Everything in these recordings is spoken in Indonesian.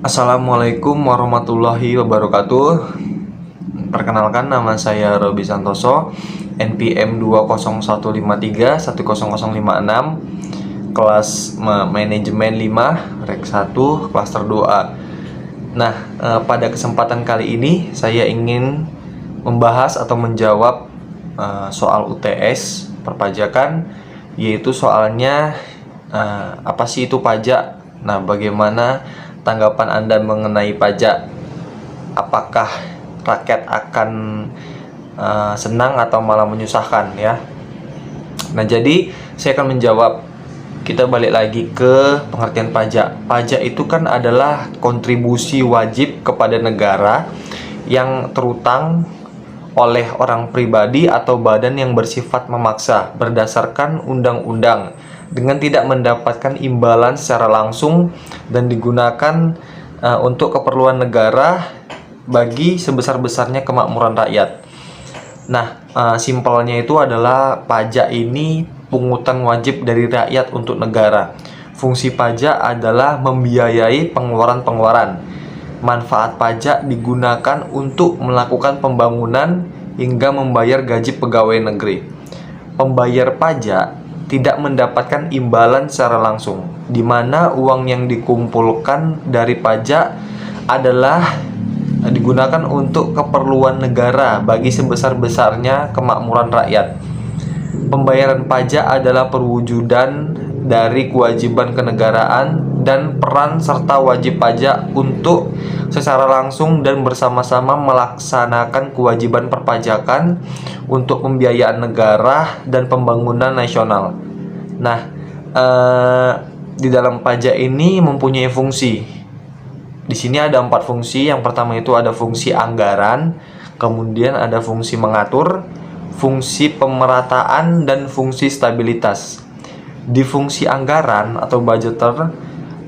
Assalamualaikum warahmatullahi wabarakatuh. Perkenalkan, nama saya Robi Santoso, NPM 20153 10056, kelas manajemen 5, Rek 1, klaster 2A. Nah, pada kesempatan kali ini saya ingin membahas atau menjawab soal UTS perpajakan, yaitu soalnya apa sih itu pajak? Nah, bagaimana tanggapan Anda mengenai pajak? Apakah rakyat akan senang atau malah menyusahkan ya? Nah, jadi saya akan menjawab. Kita balik lagi ke pengertian pajak. Pajak itu kan adalah kontribusi wajib kepada negara yang terutang oleh orang pribadi atau badan yang bersifat memaksa berdasarkan undang-undang dengan tidak mendapatkan imbalan secara langsung dan digunakan untuk keperluan negara bagi sebesar-besarnya kemakmuran rakyat. Nah, simpelnya itu adalah pajak ini pungutan wajib dari rakyat untuk negara. Fungsi pajak adalah membiayai pengeluaran-pengeluaran. Manfaat pajak digunakan untuk melakukan pembangunan hingga membayar gaji pegawai negeri. Pembayar pajak tidak mendapatkan imbalan secara langsung, di mana uang yang dikumpulkan dari pajak adalah digunakan untuk keperluan negara bagi sebesar-besarnya kemakmuran rakyat. Pembayaran pajak adalah perwujudan dari kewajiban kenegaraan dan peran serta wajib pajak untuk secara langsung dan bersama-sama melaksanakan kewajiban perpajakan untuk pembiayaan negara dan pembangunan nasional. Nah, di dalam pajak ini mempunyai fungsi. Di sini ada 4 fungsi. Yang pertama itu ada fungsi anggaran, kemudian ada fungsi mengatur, fungsi pemerataan, dan fungsi stabilitas. Di fungsi anggaran atau budgeter,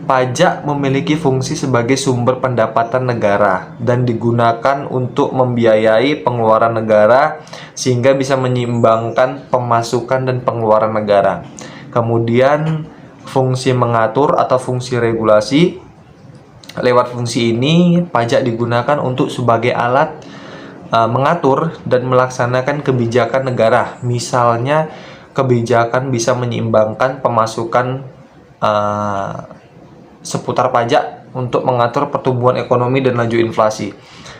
pajak memiliki fungsi sebagai sumber pendapatan negara dan digunakan untuk membiayai pengeluaran negara sehingga bisa menyeimbangkan pemasukan dan pengeluaran negara. Kemudian fungsi mengatur atau fungsi regulasi. Lewat fungsi ini, pajak digunakan untuk sebagai alat mengatur dan melaksanakan kebijakan negara. Misalnya, kebijakan bisa menyeimbangkan pemasukan seputar pajak untuk mengatur pertumbuhan ekonomi dan laju inflasi.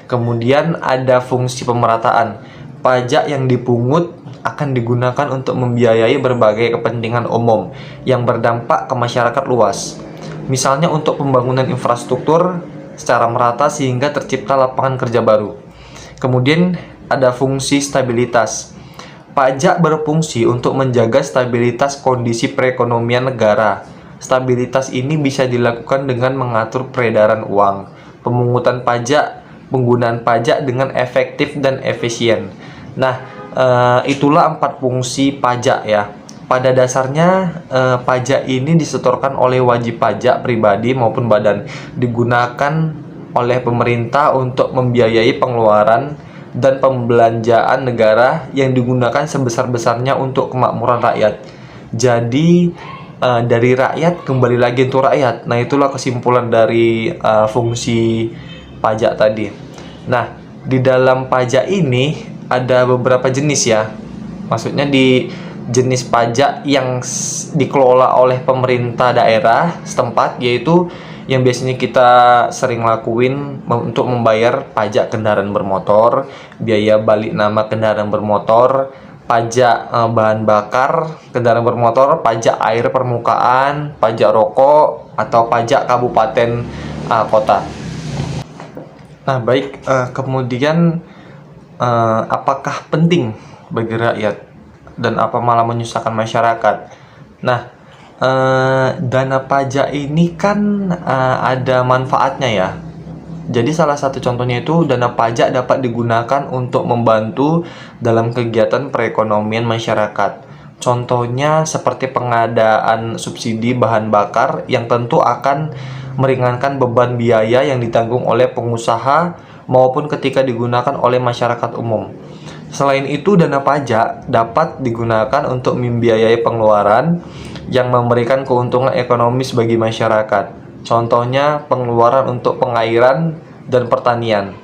Kemudian ada fungsi pemerataan. Pajak yang dipungut akan digunakan untuk membiayai berbagai kepentingan umum yang berdampak ke masyarakat luas. Misalnya untuk pembangunan infrastruktur secara merata sehingga tercipta lapangan kerja baru. Kemudian ada fungsi stabilitas. Pajak berfungsi untuk menjaga stabilitas kondisi perekonomian negara. Stabilitas ini bisa dilakukan dengan mengatur peredaran uang, pemungutan pajak, penggunaan pajak dengan efektif dan efisien. Nah, itulah 4 fungsi pajak ya. Pada dasarnya pajak ini disetorkan oleh wajib pajak pribadi maupun badan, digunakan oleh pemerintah untuk membiayai pengeluaran dan pembelanjaan negara yang digunakan sebesar-besarnya untuk kemakmuran rakyat. Jadi dari rakyat kembali lagi untuk rakyat. Nah, itulah kesimpulan dari fungsi pajak tadi. Nah, di dalam pajak ini ada beberapa jenis ya. Maksudnya di jenis pajak yang dikelola oleh pemerintah daerah setempat, yaitu yang biasanya kita sering lakuin untuk membayar pajak kendaraan bermotor, biaya balik nama kendaraan bermotor, pajak bahan bakar kendaraan bermotor, pajak air permukaan, pajak rokok, atau pajak kabupaten kota. Nah, baik, kemudian apakah penting bagi rakyat dan apa malah menyusahkan masyarakat? Nah, dana pajak ini kan ada manfaatnya ya. Jadi salah satu contohnya itu dana pajak dapat digunakan untuk membantu dalam kegiatan perekonomian masyarakat. Contohnya seperti pengadaan subsidi bahan bakar yang tentu akan meringankan beban biaya yang ditanggung oleh pengusaha maupun ketika digunakan oleh masyarakat umum. Selain itu, dana pajak dapat digunakan untuk membiayai pengeluaran yang memberikan keuntungan ekonomis bagi masyarakat. Contohnya pengeluaran untuk pengairan dan pertanian.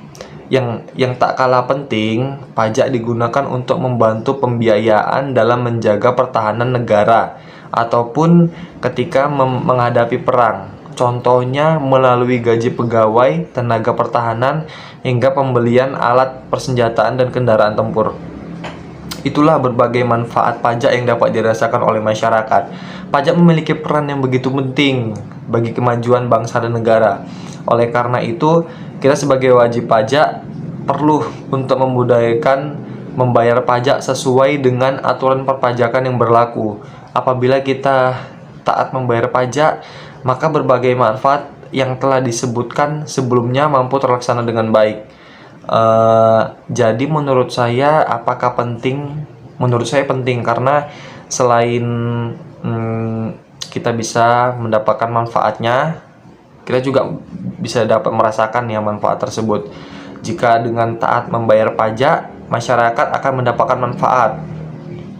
Yang tak kalah penting, pajak digunakan untuk membantu pembiayaan dalam menjaga pertahanan negara ataupun ketika menghadapi perang. Contohnya melalui gaji pegawai, tenaga pertahanan, hingga pembelian alat persenjataan dan kendaraan tempur. Itulah berbagai manfaat pajak yang dapat dirasakan oleh masyarakat. Pajak memiliki peran yang begitu penting bagi kemajuan bangsa dan negara. Oleh karena itu, kita sebagai wajib pajak perlu untuk membudayakan membayar pajak sesuai dengan aturan perpajakan yang berlaku. Apabila kita taat membayar pajak, maka berbagai manfaat yang telah disebutkan sebelumnya mampu terlaksana dengan baik. Jadi menurut saya apakah penting? Menurut saya penting karena selain kita bisa mendapatkan manfaatnya, kita juga bisa dapat merasakan ya manfaat tersebut. Jika dengan taat membayar pajak, masyarakat akan mendapatkan manfaat.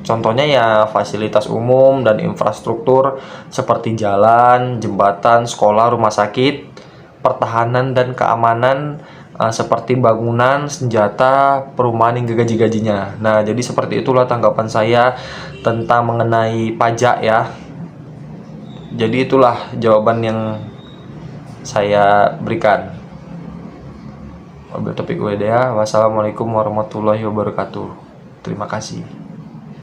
Contohnya ya fasilitas umum dan infrastruktur seperti jalan, jembatan, sekolah, rumah sakit, pertahanan dan keamanan seperti bangunan, senjata, perumahan hingga gaji-gajinya. Nah, jadi seperti itulah tanggapan saya tentang mengenai pajak ya. Jadi itulah jawaban yang saya berikan. Wabillahi taufiq wal hidayah. Wassalamualaikum warahmatullahi wabarakatuh. Terima kasih.